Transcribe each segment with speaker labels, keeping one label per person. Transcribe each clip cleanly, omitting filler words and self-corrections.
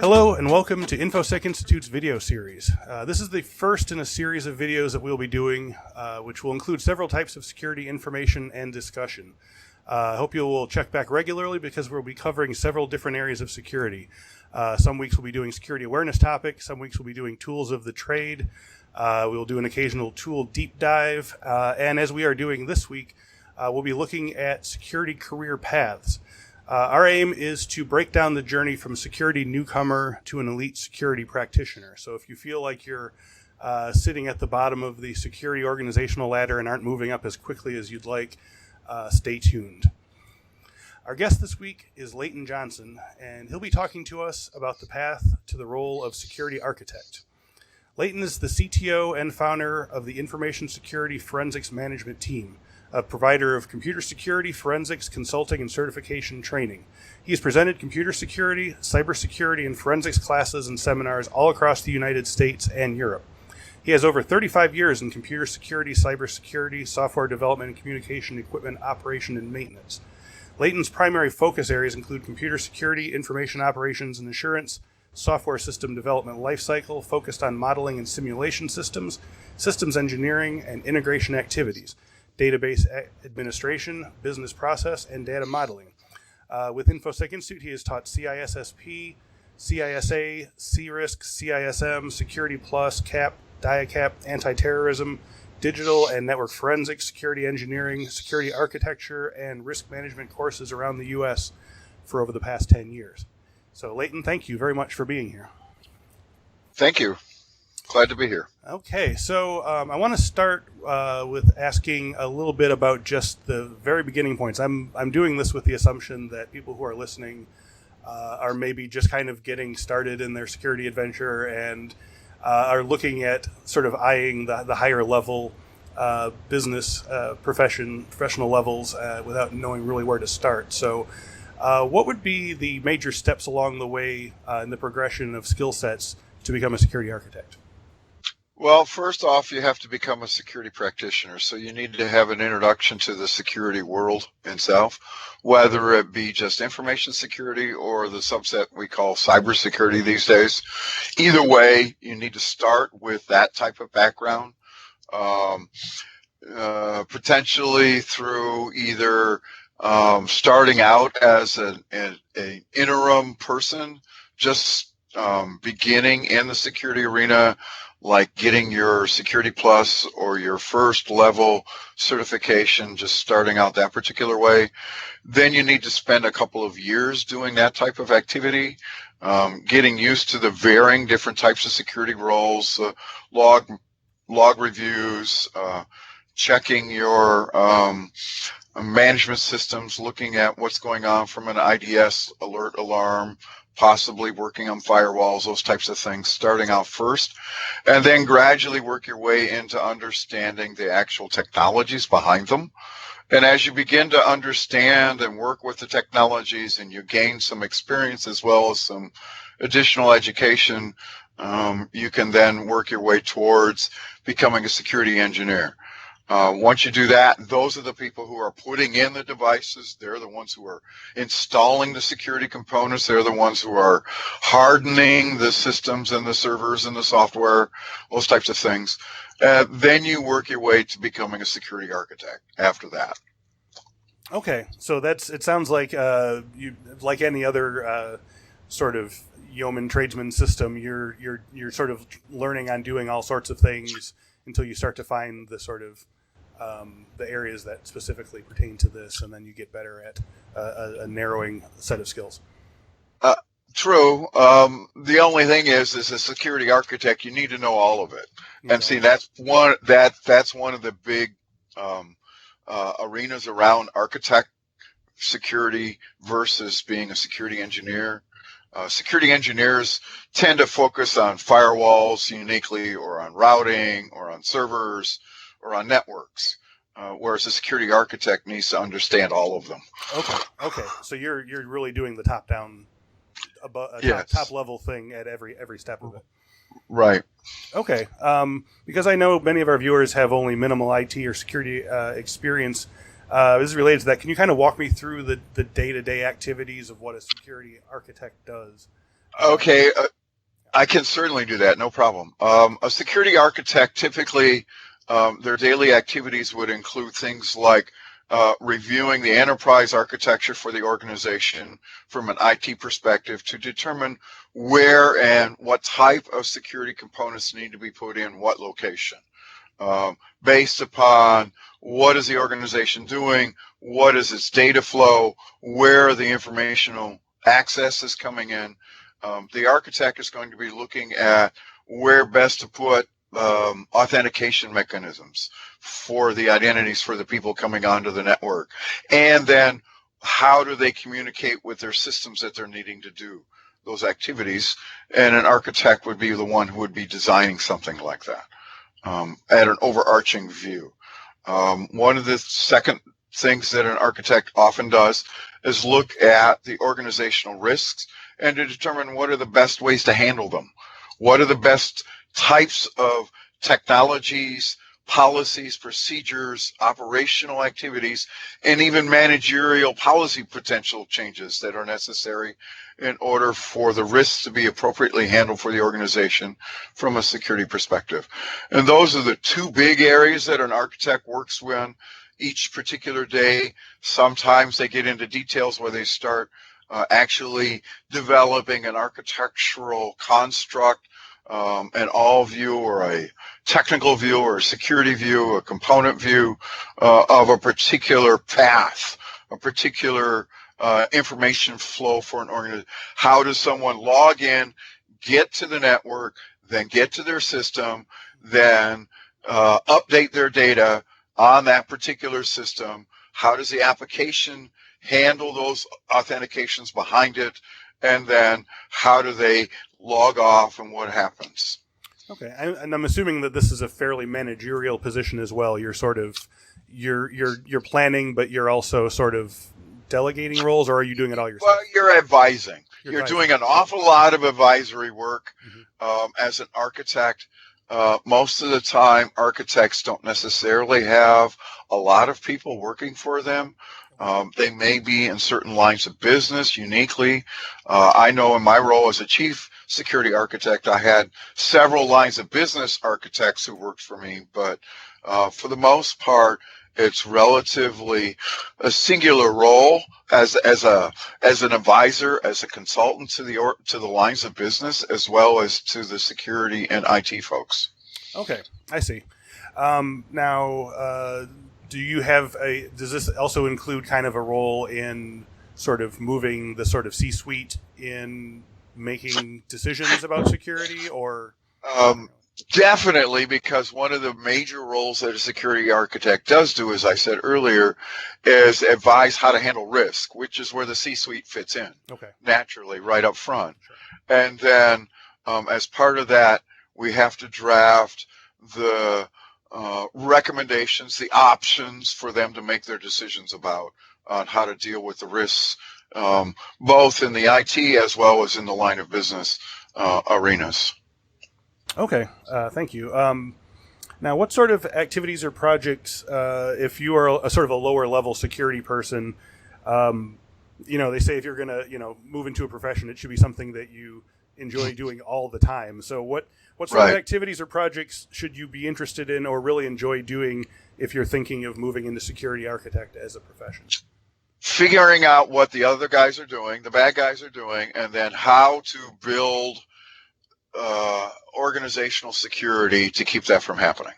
Speaker 1: Hello and welcome to InfoSec Institute's video series. This is the first in a series of videos that we'll be doing, which will include several types of security information and discussion. I hope you will check back regularly because we'll be covering several different areas of security. Some weeks we'll be doing security awareness topics, some weeks we'll be doing tools of the trade, we'll do an occasional tool deep dive, and as we are doing this week, we'll be looking at security career paths. Our aim is to break down the journey from security newcomer to an elite security practitioner. So if you feel like you're sitting at the bottom of the security organizational ladder and aren't moving up as quickly as you'd like, stay tuned. Our guest this week is Leighton Johnson, and he'll be talking to us about the path to the role of security architect. Leighton is the CTO and founder of the Information Security Forensics Management Team, a provider of computer security, forensics, consulting, and certification training. He has presented computer security, cybersecurity, and forensics classes and seminars all across the United States and Europe. He has over 35 years in computer security, cybersecurity, software development, and communication equipment operation and maintenance. Leighton's primary focus areas include computer security, information operations and assurance, software system development lifecycle focused on modeling and simulation systems, systems engineering, and integration activities, database administration, business process, and data modeling. With InfoSec Institute, he has taught CISSP, CISA, CRISC, CISM, Security Plus, CAP, DIACAP, anti-terrorism, digital and network forensics, security engineering, security architecture, and risk management courses around the U.S. for over the past 10 years. So, Leighton, thank you very much for being here.
Speaker 2: Thank you. Glad to be here.
Speaker 1: Okay, so I want to start with asking a little bit about just the very beginning points. I'm doing this with the assumption that people who are listening are maybe just kind of getting started in their security adventure and are looking at sort of eyeing the higher level business professional levels without knowing really where to start. So what would be the major steps along the way in the progression of skill sets to become a security architect?
Speaker 2: Well, first off, you have to become a security practitioner. So you need to have an introduction to the security world itself, whether it be just information security or the subset we call cybersecurity these days. Either way, you need to start with that type of background, potentially through either starting out as an interim person, just beginning in the security arena, like getting your Security Plus or your first level certification, just starting out that particular way. Then you need to spend a couple of years doing that type of activity, getting used to the varying different types of security roles, log reviews, checking your management systems, looking at what's going on from an IDS alert alarm, possibly working on firewalls, those types of things, starting out first, and then gradually work your way into understanding the actual technologies behind them. And as you begin to understand and work with the technologies and you gain some experience as well as some additional education, you can then work your way towards becoming a security engineer. Once you do that, those are the people who are putting in the devices. They're the ones who are installing the security components. They're the ones who are hardening the systems and the servers and the software, those types of things. Then you work your way to becoming a security architect after that.
Speaker 1: Okay, so it sounds like you, like any other sort of yeoman tradesman system, you're sort of learning on doing all sorts of things until you start to find the sort of the areas that specifically pertain to this, and then you get better at a narrowing set of skills.
Speaker 2: True. The only thing is as a security architect, you need to know all of it. And see, that's one of the big arenas around architect security versus being a security engineer. Security engineers tend to focus on firewalls uniquely, or on routing, or on servers, or on networks, whereas a security architect needs to understand all of them.
Speaker 1: Okay. So you're really doing the top-down,
Speaker 2: yes,
Speaker 1: top level thing at every step of it.
Speaker 2: Right.
Speaker 1: Okay. Because I know many of our viewers have only minimal IT or security experience. This is related to that. Can you kind of walk me through the day-to-day activities of what a security architect does?
Speaker 2: Okay, I can certainly do that, no problem. A security architect typically, their daily activities would include things like reviewing the enterprise architecture for the organization from an IT perspective to determine where and what type of security components need to be put in what location, based upon what is the organization doing, what is its data flow, where the informational access is coming in. The architect is going to be looking at where best to put authentication mechanisms for the identities for the people coming onto the network. And then how do they communicate with their systems that they're needing to do those activities? And an architect would be the one who would be designing something like that at an overarching view. One of the second things that an architect often does is look at the organizational risks and to determine what are the best ways to handle them. What are the best types of technologies, policies, procedures, operational activities, and even managerial policy potential changes that are necessary in order for the risks to be appropriately handled for the organization from a security perspective. And those are the two big areas that an architect works with each particular day. Sometimes they get into details where they start actually developing an architectural construct, an all view or a technical view or a security view, a component view of a particular path, a particular information flow for an organization. How does someone log in, get to the network, then get to their system, then update their data on that particular system? How does the application handle those authentications behind it? And then how do they log off and what happens?
Speaker 1: Okay, and I'm assuming that this is a fairly managerial position as well. You're sort of you're planning, but you're also sort of delegating roles, or are you doing it all yourself?
Speaker 2: Well, you're advising. You're doing an awful lot of advisory work as an architect. Most of the time, architects don't necessarily have a lot of people working for them. They may be in certain lines of business uniquely. I know in my role as a chief security architect, I had several lines of business architects who worked for me, but for the most part, it's relatively a singular role as an advisor, as a consultant to the lines of business, as well as to the security and IT folks.
Speaker 1: Okay, I see. Now, does this also include kind of a role in sort of moving the sort of C-suite in making decisions about security, or?
Speaker 2: Definitely, because one of the major roles that a security architect does do, as I said earlier, is advise how to handle risk, which is where the C-suite fits in.
Speaker 1: Okay.
Speaker 2: Naturally, right up front.
Speaker 1: Sure.
Speaker 2: And then as part of that, we have to draft the recommendations, the options for them to make their decisions about on how to deal with the risks, both in the IT as well as in the line of business arenas.
Speaker 1: Okay, thank you. Now, what sort of activities or projects, if you are a sort of a lower level security person, they say if you're going to, move into a profession, it should be something that you enjoy doing all the time. So what sort of activities or projects should you be interested in or really enjoy doing if you're thinking of moving into security architect as a profession?
Speaker 2: Figuring out what the other guys are doing, the bad guys are doing, and then how to build organizational security to keep that from happening.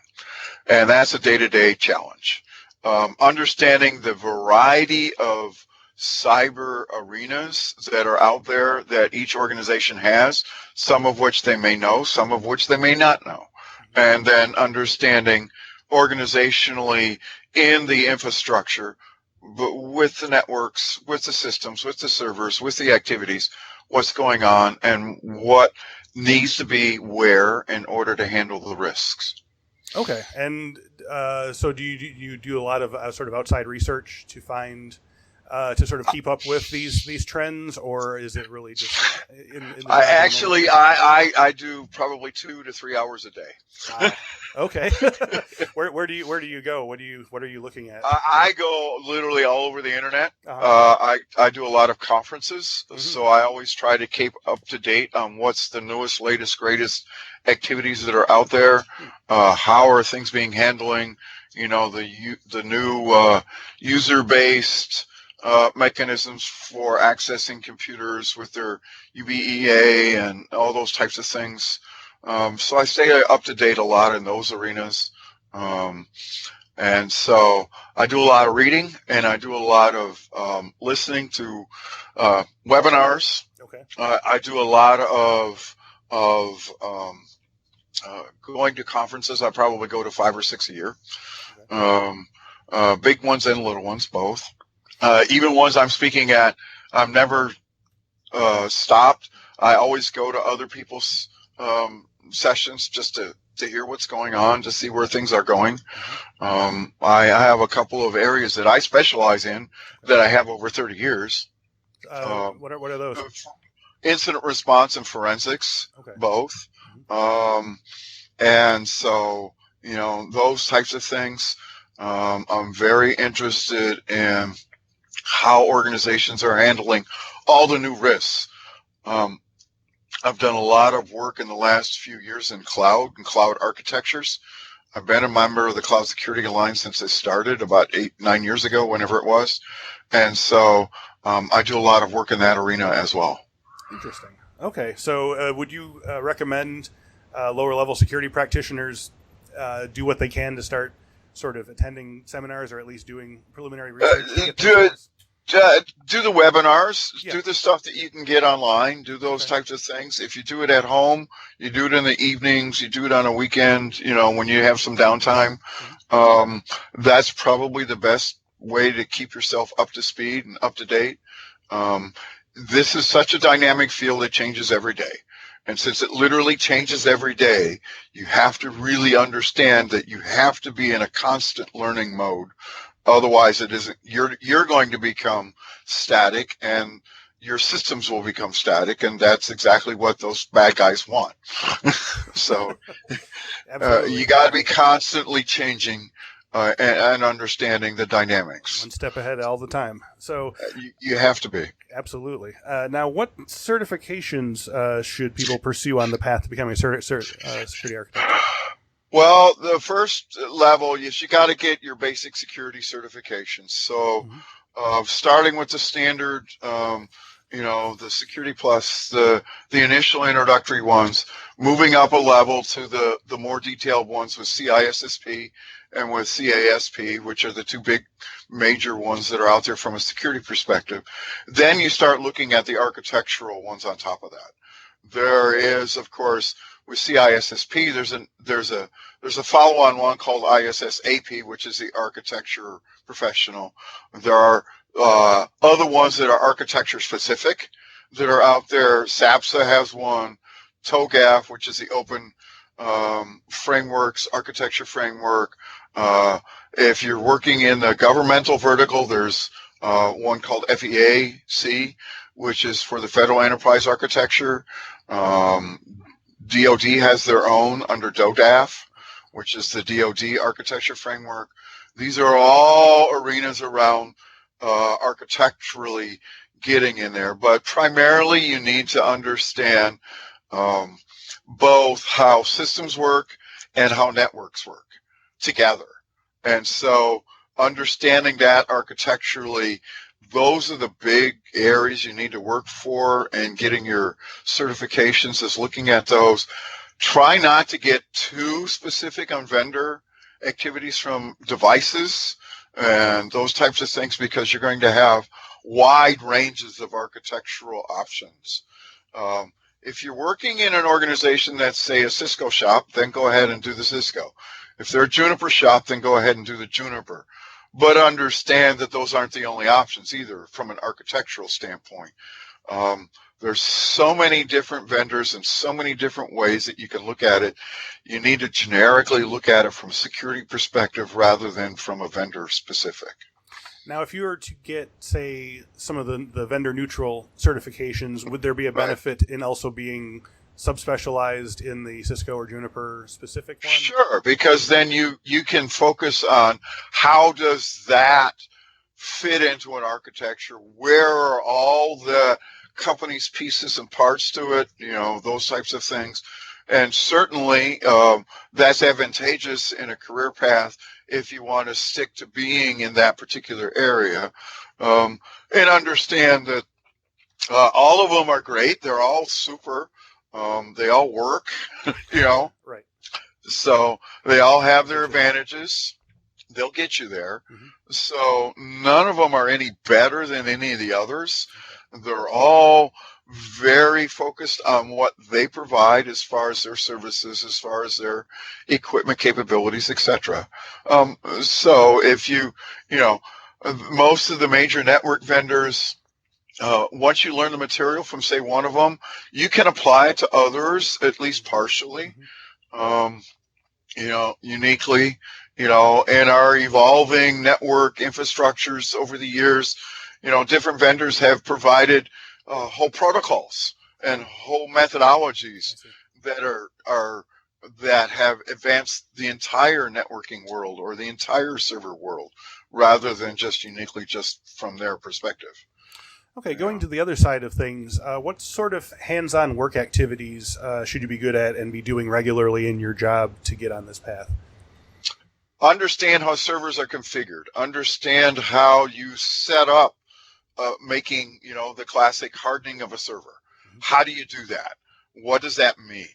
Speaker 2: And that's a day-to-day challenge. Understanding the variety of cyber arenas that are out there that each organization has, some of which they may know, some of which they may not know. And then understanding organizationally in the infrastructure, but with the networks, with the systems, with the servers, with the activities, what's going on and what needs to be where in order to handle the risks.
Speaker 1: Okay, and so do you do a lot of sort of outside research to find to sort of keep up with these trends, or is it really just in the
Speaker 2: I do probably 2 to 3 hours a day.
Speaker 1: Wow. Okay. where do you go? What are you looking at?
Speaker 2: I go literally all over the internet.
Speaker 1: Uh-huh.
Speaker 2: I do a lot of conferences, so I always try to keep up to date on what's the newest, latest, greatest activities that are out there. How are things being handling? The new user-based mechanisms for accessing computers with their UBEA and all those types of things. So I stay up to date a lot in those arenas. And so I do a lot of reading, and I do a lot of listening to webinars.
Speaker 1: Okay.
Speaker 2: I do a lot of going to conferences. I probably go to 5 or 6 a year.
Speaker 1: Okay.
Speaker 2: Big ones and little ones, both. Even ones I'm speaking at, I'm never stopped. I always go to other people's sessions just to hear what's going on, to see where things are going. I have a couple of areas that I specialize in that I have over 30 years.
Speaker 1: What are those?
Speaker 2: Incident response and forensics,
Speaker 1: okay.
Speaker 2: Both. And so, those types of things. I'm very interested in how organizations are handling all the new risks. I've done a lot of work in the last few years in cloud and cloud architectures. I've been a member of the Cloud Security Alliance since it started about 8-9 years ago, whenever it was. And so I do a lot of work in that arena as well.
Speaker 1: Interesting. Okay. So would you recommend lower level security practitioners do what they can to start sort of attending seminars, or at least doing preliminary research?
Speaker 2: Do the webinars,
Speaker 1: Yeah.
Speaker 2: Do the stuff that you can get online, do those types of things. If you do it at home, you do it in the evenings, you do it on a weekend, when you have some downtime. That's probably the best way to keep yourself up to speed and up to date. This is such a dynamic field that changes every day. And since it literally changes every day, you have to really understand that you have to be in a constant learning mode. Otherwise, it isn't. You're going to become static, and your systems will become static, and that's exactly what those bad guys want. So you got to be constantly changing and understanding the dynamics.
Speaker 1: One step ahead all the time. So
Speaker 2: you have to be.
Speaker 1: Absolutely. Now, what certifications should people pursue on the path to becoming a security architect?
Speaker 2: Well, the first level is you got to get your basic security certifications. So starting with the standard, the Security Plus, the initial introductory ones, moving up a level to the more detailed ones with CISSP and with CASP, which are the two big major ones that are out there from a security perspective. Then you start looking at the architectural ones on top of that. There is, of course, with CISSP, there's a follow-on one called ISSAP, which is the architecture professional. There are other ones that are architecture specific that are out there. SAPSA has one, TOGAF, which is the open frameworks, architecture framework. If you're working in the governmental vertical, there's one called FEAC, which is for the federal enterprise architecture. DoD has their own under DODAF, which is the DoD architecture framework. These are all arenas around architecturally getting in there, but primarily you need to understand both how systems work and how networks work together. And so understanding that architecturally, those are the big areas you need to work for, and getting your certifications is looking at those. Try not to get too specific on vendor activities from devices and those types of things, because you're going to have wide ranges of architectural options. If you're working in an organization that's, say, a Cisco shop, then go ahead and do the Cisco. If they're a Juniper shop, then go ahead and do the Juniper. But understand that those aren't the only options either from an architectural standpoint. There's so many different vendors and so many different ways that you can look at it. You need to generically look at it from a security perspective rather than from a vendor specific.
Speaker 1: Now, if you were to get, say, some of the vendor neutral certifications, would there be a benefit in also being subspecialized in the Cisco or Juniper specific one?
Speaker 2: Sure, because then you can focus on how does that fit into an architecture? Where are all the company's pieces and parts to it? Those types of things. And certainly that's advantageous in a career path if you want to stick to being in that particular area. And understand that all of them are great. They're all super. They all work,
Speaker 1: Right.
Speaker 2: So they all have their advantages. They'll get you there.
Speaker 1: Mm-hmm.
Speaker 2: So none of them are any better than any of the others. They're all very focused on what they provide as far as their services, as far as their equipment capabilities, etc. So if most of the major network vendors, once you learn the material from, say, one of them, you can apply it to others, at least partially, uniquely, in our evolving network infrastructures over the years. Different vendors have provided whole protocols and whole methodologies that have advanced the entire networking world or the entire server world, rather than just uniquely just from their perspective.
Speaker 1: Okay, going to the other side of things, what sort of hands-on work activities should you be good at and be doing regularly in your job to get on this path?
Speaker 2: Understand how servers are configured. Understand how you set up making, the classic hardening of a server. How do you do that? What does that mean?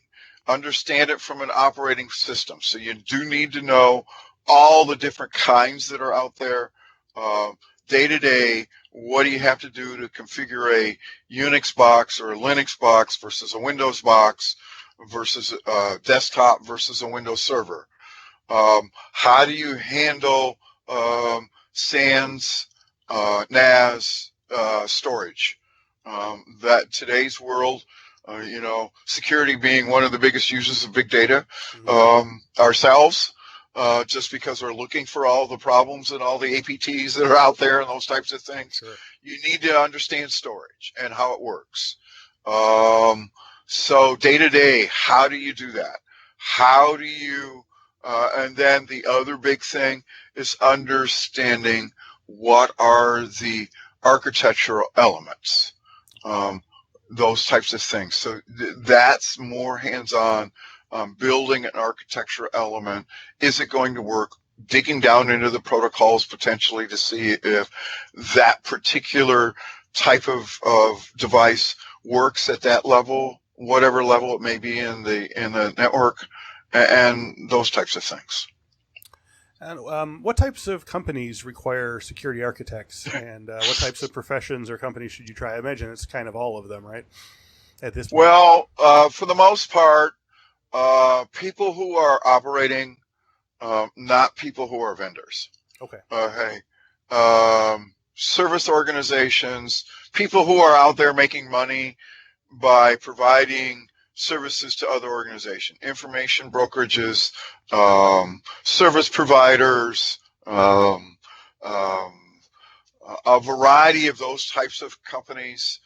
Speaker 2: Understand it from an operating system. So you do need to know all the different kinds that are out there. Day to day, what do you have to do to configure a Unix box or a Linux box versus a Windows box versus a desktop versus a Windows server? How do you handle SANs, NAS, storage? That today's world, security being one of the biggest users of big data, ourselves, just because we're looking for all the problems and all the APTs that are out there and those types of things.
Speaker 1: Sure.
Speaker 2: You need to understand storage and how it works. So day to day, how do you do that? How do you, and then the other big thing is understanding what are the architectural elements, those types of things. So that's more hands-on. Building an architecture element. Is it going to work? Digging down into the protocols potentially to see if that particular type of device works at that level, whatever level it may be in the network, and those types of things.
Speaker 1: And what types of companies require security architects, and what types of professions or companies should you try? I imagine it's kind of all of them, right? At this point.
Speaker 2: Well, for the most part, people who are operating, not people who are vendors.
Speaker 1: Okay.
Speaker 2: Service organizations, people who are out there making money by providing services to other organizations, information brokerages, service providers, a variety of those types of companies.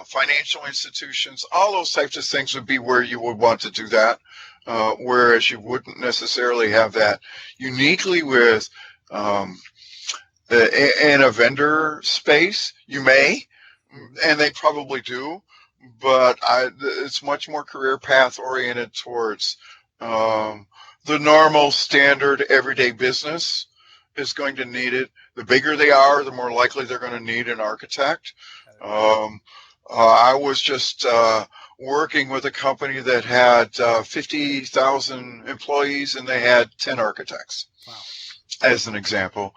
Speaker 2: Financial institutions, all those types of things would be where you would want to do that, whereas you wouldn't necessarily have that uniquely with in a vendor space. You may, and they probably do, but it's much more career path oriented towards the normal standard everyday business is going to need it. The bigger they are, the more likely they're going to need an architect. I was just working with a company that had 50,000 employees, and they had 10 architects, as an example.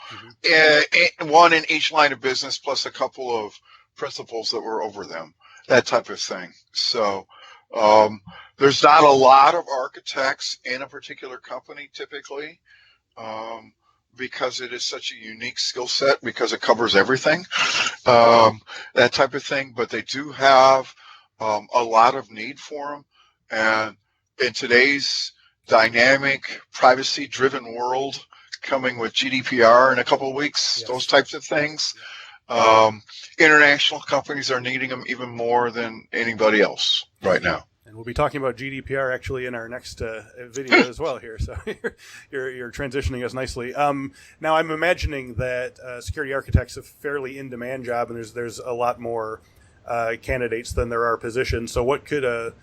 Speaker 2: One in each line of business, plus a couple of principals that were over them, that type of thing. So there's not a lot of architects in a particular company typically, because it is such a unique skill set, because it covers everything, that type of thing. But they do have a lot of need for them. And in today's dynamic, privacy-driven world, coming with GDPR in a couple of weeks,
Speaker 1: Yes.
Speaker 2: those types of things. International companies are needing them even more than anybody else right now.
Speaker 1: And we'll be talking about GDPR actually in our next video as well here. So you're transitioning us nicely. Now I'm imagining that security architect's a fairly in-demand job, and there's a lot more candidates than there are positions. So what could a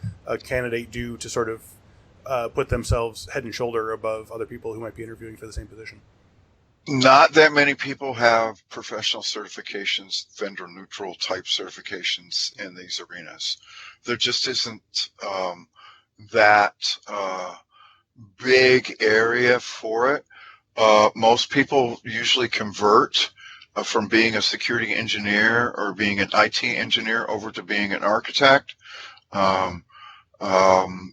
Speaker 1: candidate do to sort of put themselves head and shoulder above other people who might be interviewing for the same position?
Speaker 2: Not that many people have professional certifications, vendor neutral type certifications in these arenas. There just isn't that big area for it. Most people usually convert from being a security engineer or being an IT engineer over to being an architect,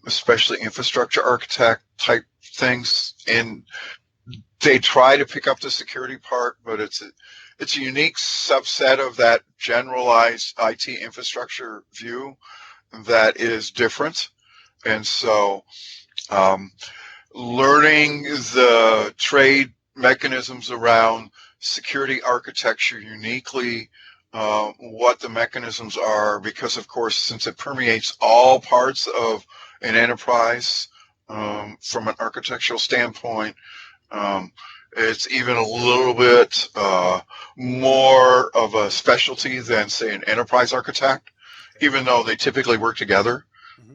Speaker 2: especially infrastructure architect type things. And they try to pick up the security part, but it's a unique subset of that generalized IT infrastructure view that is different. And so learning the trade mechanisms around security architecture uniquely, what the mechanisms are, because of course, since it permeates all parts of an enterprise from an architectural standpoint, it's even a little bit more of a specialty than, say, an enterprise architect, even though they typically work together.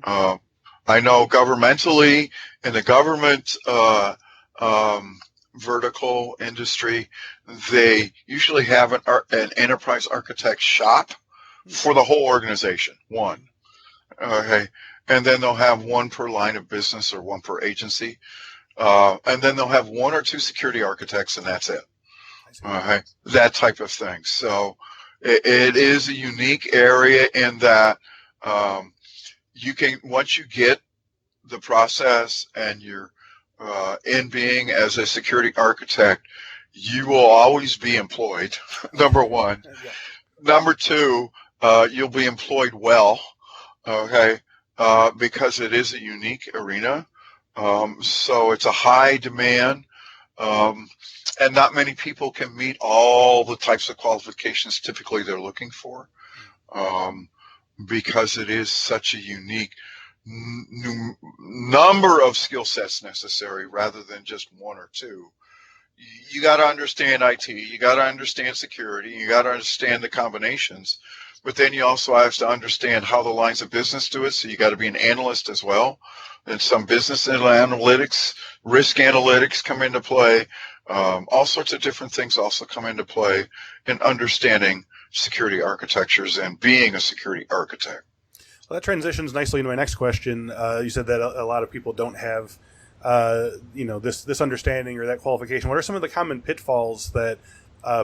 Speaker 2: I know governmentally, in the government vertical industry, they usually have an enterprise architect shop for the whole organization, one. Okay, and then they'll have one per line of business or one per agency. And then they'll have one or two security architects, and that's it. That type of thing. So it is a unique area in that you can, once you get the process and you're in being as a security architect, you will always be employed, number one. Number two, you'll be employed well, okay, because it is a unique arena. So it's a high demand, and not many people can meet all the types of qualifications typically they're looking for, because it is such a unique number of skill sets necessary rather than just one or two. You got to understand IT, you got to understand security, you got to understand the combinations, but then you also have to understand how the lines of business do it. So you got to be an analyst as well. And some business analytics, risk analytics come into play. All sorts of different things also come into play in understanding security architectures and being a security architect.
Speaker 1: Well, that transitions nicely into my next question. You said that a lot of people don't have, this understanding or that qualification. What are some of the common pitfalls that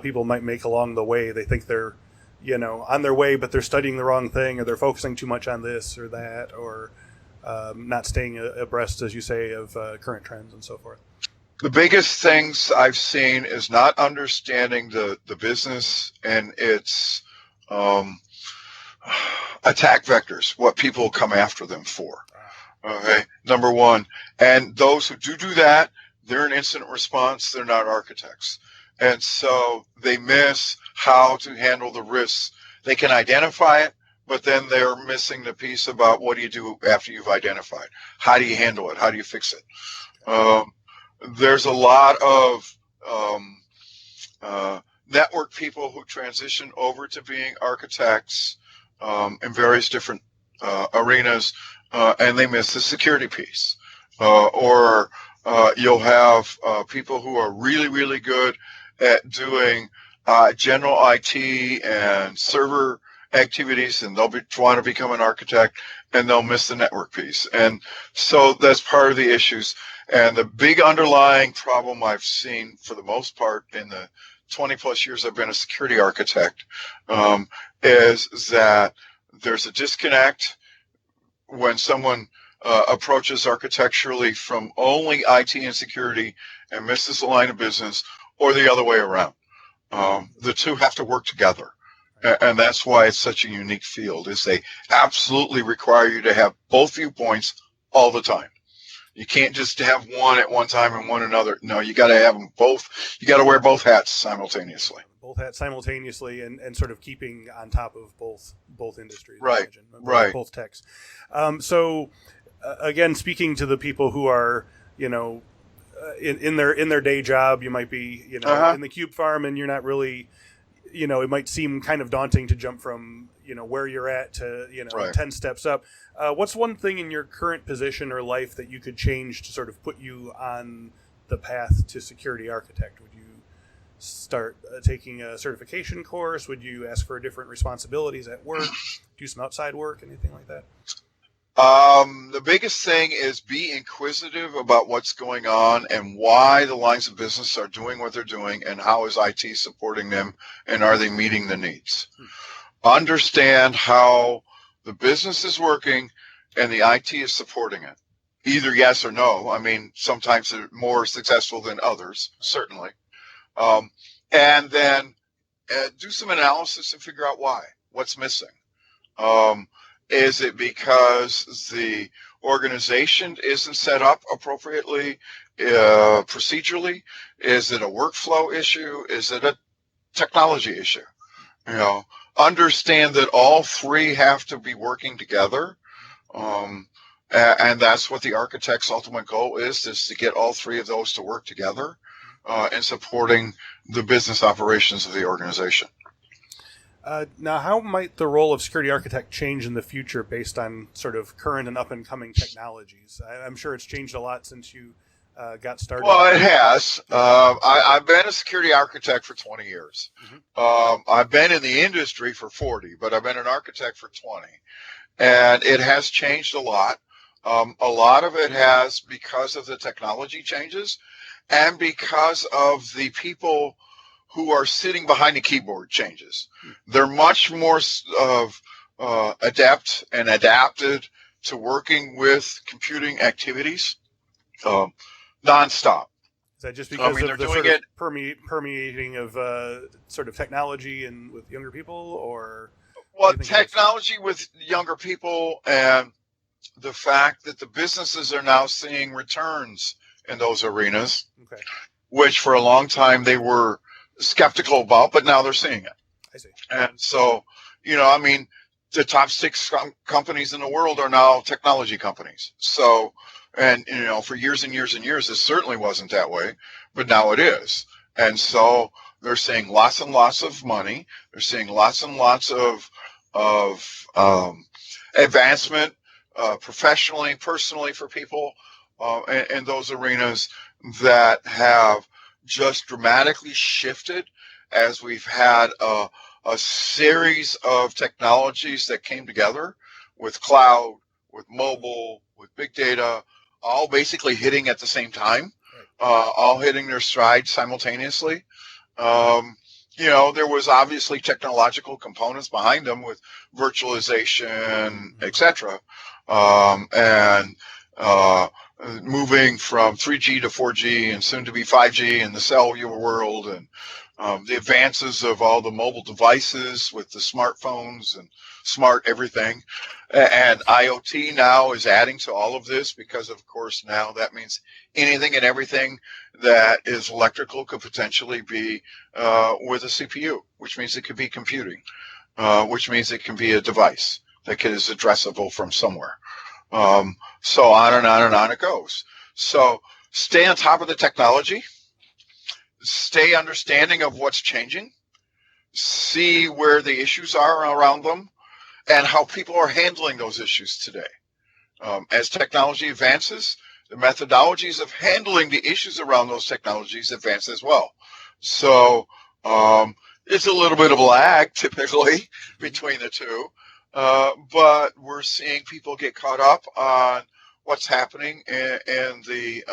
Speaker 1: people might make along the way? They think they're, on their way, but they're studying the wrong thing, or they're focusing too much on this or that, or not staying abreast, as you say, of current trends and so forth.
Speaker 2: The biggest things I've seen is not understanding the business and its attack vectors, what people come after them for. Okay, number one. And those who do that, they're an incident response, they're not architects. And so they miss how to handle the risks. They can identify it, but then they're missing the piece about what do you do after you've identified? How do you handle it? How do you fix it? There's a lot of network people who transition over to being architects in various different arenas, and they miss the security piece. Or you'll have people who are really, really good at doing general IT and server activities, and they'll want to become an architect, and they'll miss the network piece. And so that's part of the issues. And the big underlying problem I've seen for the most part in the 20 plus years I've been a security architect is that there's a disconnect when someone approaches architecturally from only IT and security and misses the line of business, or the other way around. The two have to work together. And that's why it's such a unique field, is they absolutely require you to have both viewpoints all the time. You can't just have one at one time and one another. No, you got to have them both. You got to wear both hats simultaneously.
Speaker 1: Both hats simultaneously, and sort of keeping on top of both industries.
Speaker 2: Right. Right.
Speaker 1: Both techs. So again, speaking to the people who are, in their day job, you might be, in the cube farm, and you're not really, it might seem kind of daunting to jump from, where you're at to,
Speaker 2: Right.
Speaker 1: 10 steps up. What's one thing in your current position or life that you could change to sort of put you on the path to security architect? Would you start taking a certification course? Would you ask for different responsibilities at work? Do some outside work? Anything like that?
Speaker 2: The biggest thing is be inquisitive about what's going on and why the lines of business are doing what they're doing, and how is IT supporting them, and are they meeting the needs? Understand how the business is working and the IT is supporting it. Either yes or no. I mean, sometimes they're more successful than others, certainly. And then do some analysis and figure out why. What's missing? Is it because the organization isn't set up appropriately, procedurally? Is it a workflow issue? Is it a technology issue? Understand that all three have to be working together. And that's what the architect's ultimate goal is to get all three of those to work together in supporting the business operations of the organization.
Speaker 1: Now, how might the role of security architect change in the future based on sort of current and up-and-coming technologies? I'm sure it's changed a lot since you got started.
Speaker 2: Well, it has. I've been a security architect for 20 years. I've been in the industry for 40, but I've been an architect for 20. And it has changed a lot. A lot of it has because of the technology changes and because of the people who are sitting behind the keyboard changes. They're much more adept and adapted to working with computing activities nonstop.
Speaker 1: Is that just because of the sort of permeating of sort of technology and with younger people, or?
Speaker 2: Well, technology with younger people, and the fact that the businesses are now seeing returns in those arenas, which for a long time they were skeptical about, but now they're seeing it.
Speaker 1: I see.
Speaker 2: And so, the top 6 companies in the world are now technology companies. So, and, for years and years and years, it certainly wasn't that way, but now it is. And so they're seeing lots and lots of money. They're seeing lots and lots of advancement professionally, personally for people in those arenas that have just dramatically shifted as we've had a series of technologies that came together with cloud, with mobile, with big data, all basically hitting at the same time, all hitting their stride simultaneously. There was obviously technological components behind them with virtualization, etc., and moving from 3G to 4G and soon to be 5G in the cellular world, and the advances of all the mobile devices with the smartphones and smart everything. And IoT now is adding to all of this because, of course, now that means anything and everything that is electrical could potentially be with a CPU, which means it could be computing, which means it can be a device that is addressable from somewhere. So on and on and on it goes. So stay on top of the technology, stay understanding of what's changing, see where the issues are around them, and how people are handling those issues today. As technology advances, the methodologies of handling the issues around those technologies advance as well. So it's a little bit of a lag typically between the two, but we're seeing people get caught up on what's happening in the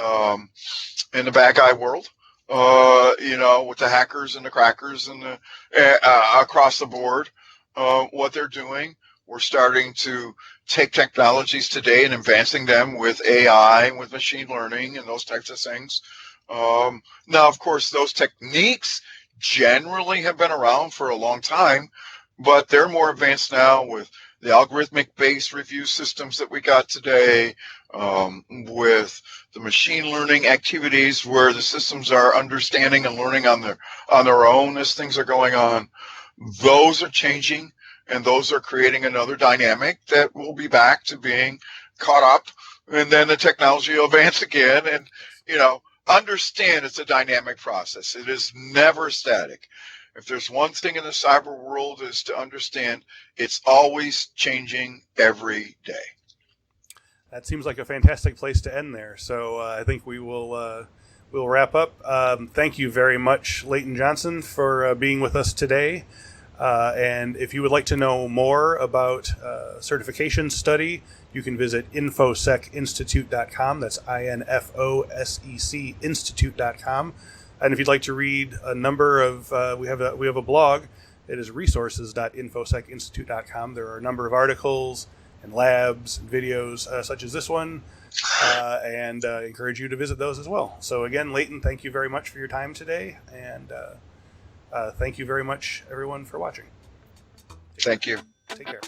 Speaker 2: bad guy world. With the hackers and the crackers and the across the board, what they're doing. We're starting to take technologies today and advancing them with AI and with machine learning and those types of things. Now, of course, those techniques generally have been around for a long time, but they're more advanced now with the algorithmic based review systems that we got today, with the machine learning activities where the systems are understanding and learning on their own as things are going on. Those are changing, and those are creating another dynamic that will be back to being caught up, and then the technology will advance again. And understand it's a dynamic process. It is never static. If there's one thing in the cyber world is to understand, it's always changing every day.
Speaker 1: That seems like a fantastic place to end there. So I think we'll wrap up. Thank you very much, Leighton Johnson, for being with us today. And if you would like to know more about certification study, you can visit InfoSecInstitute.com. That's INFOSEC Institute.com. And if you'd like to read a number of, we have a blog. It is resources.infosecinstitute.com. There are a number of articles and labs and videos such as this one, and encourage you to visit those as well. So again, Leighton, thank you very much for your time today, and thank you very much, everyone, for watching.
Speaker 2: Thank you.
Speaker 1: Take care.